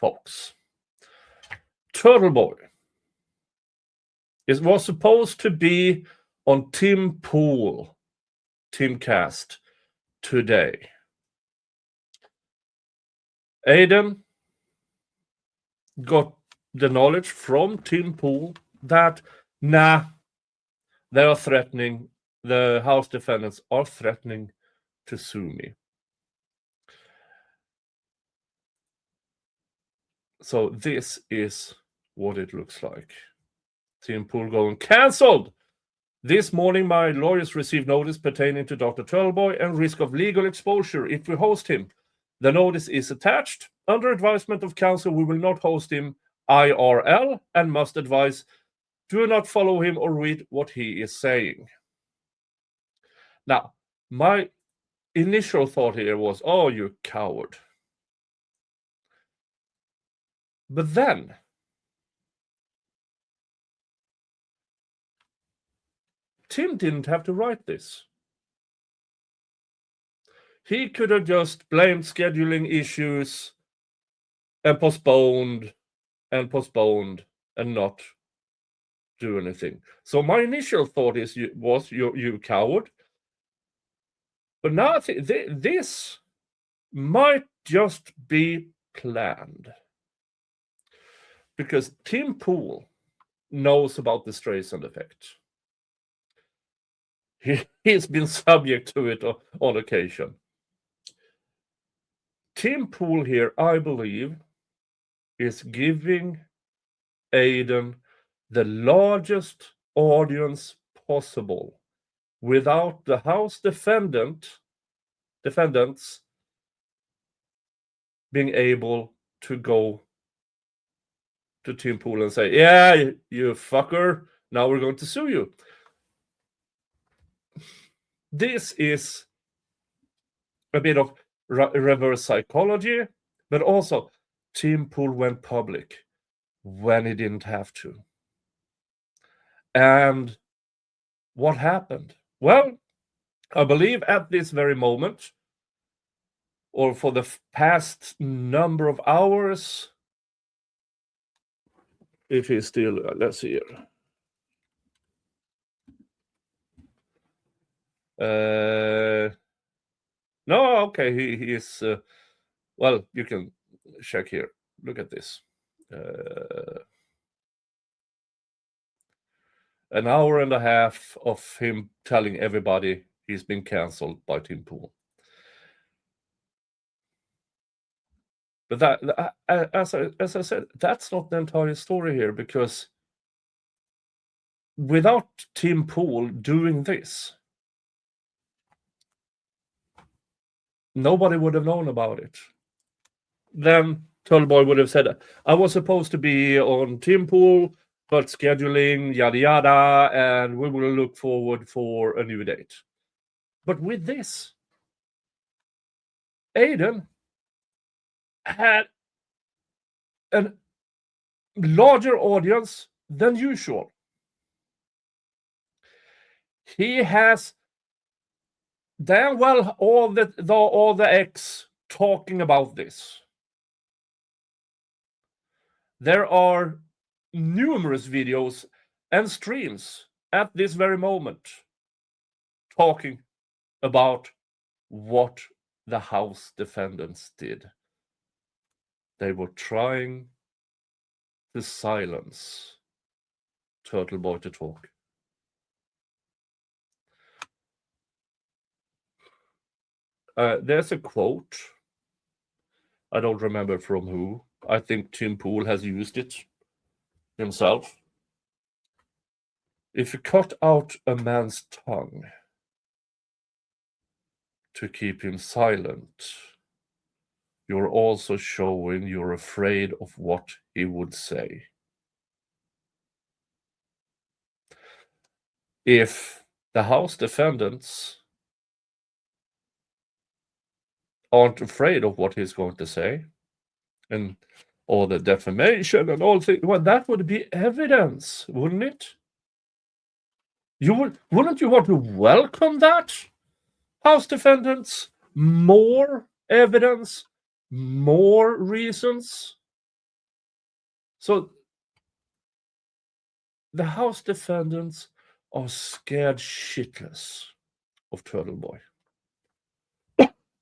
folks. Turtleboy was supposed to be on Tim Pool Teamcast today. Aiden got the knowledge from Tim Pool that they are threatening, the House Defendants are threatening to sue me. So this is what it looks like. Tim Pool going, cancelled! This morning my lawyers received notice pertaining to Dr. Turtleboy and risk of legal exposure if we host him. The notice is attached. Under advisement of counsel, we will not host him IRL and must advise, do not follow him or read what he is saying. Now, my initial thought here was, oh, you coward. But then, Tim didn't have to write this. He could have just blamed scheduling issues and postponed and not do anything. So my initial thought was you coward. But now this might just be planned. Because Tim Pool knows about the Streisand effect. He's been subject to it on occasion. Tim Pool here, I believe, is giving Aiden the largest audience possible without the House defendants being able to go to Tim Pool and say, yeah, you fucker, now we're going to sue you. This is a bit of reverse psychology, but also Tim Pool went public when he didn't have to. And what happened? Well, I believe at this very moment, or for the past number of hours, if he's still, let's see here. No, okay, he is, well, you can check here. Look at this. An hour and a half of him telling everybody he's been cancelled by Tim Pool. But that, as I said, that's not the entire story here, because without Tim Pool doing this, nobody would have known about it. Then Turtleboy would have said, I was supposed to be on Tim Pool, but scheduling, yada yada, and we will look forward for a new date. But with this, Aiden had a larger audience than usual. He has damn well all the X talking about this. There are numerous videos and streams at this very moment talking about what the House Defendants did. They were trying to silence Turtleboy to talk. There's a quote. I don't remember from who. I think Tim Pool has used it himself. If you cut out a man's tongue to keep him silent, you're also showing you're afraid of what he would say. If the House Defendants aren't afraid of what he's going to say, and all the defamation and all things, well, that would be evidence, wouldn't it? Wouldn't you want to welcome that, House Defendants? More evidence, more reasons So the House Defendants are scared shitless of Turtleboy.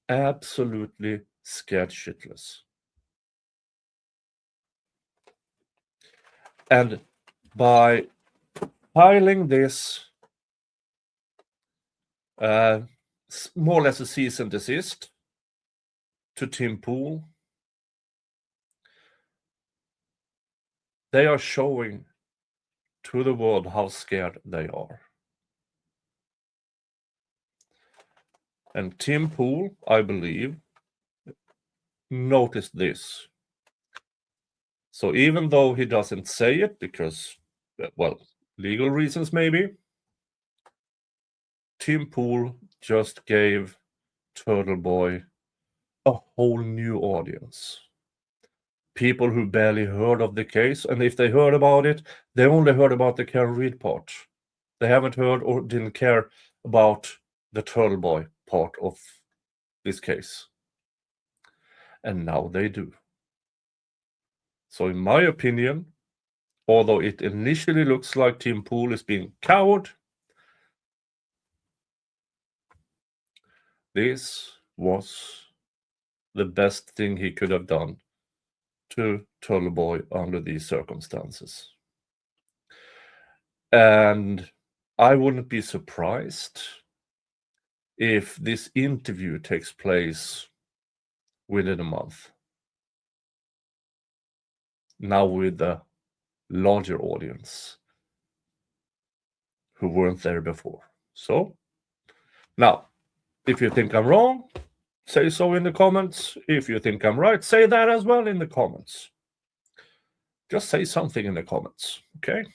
Absolutely scared shitless. And by filing this more or less a cease and desist to Tim Pool, they are showing to the world how scared they are. And Tim Pool, I believe, noticed this. So even though he doesn't say it because, well, legal reasons maybe, Tim Pool just gave Turtleboy a whole new audience. People who barely heard of the case, and if they heard about it, they only heard about the Karen Reed part. They haven't heard or didn't care about the Turtleboy part of this case. And now they do. So in my opinion, although it initially looks like Tim Pool is being coward, this was the best thing he could have done to Turtleboy under these circumstances. And I wouldn't be surprised if this interview takes place within a month. Now with a larger audience who weren't there before. So, now, if you think I'm wrong, say so in the comments. If you think I'm right, say that as well in the comments. Just say something in the comments, okay?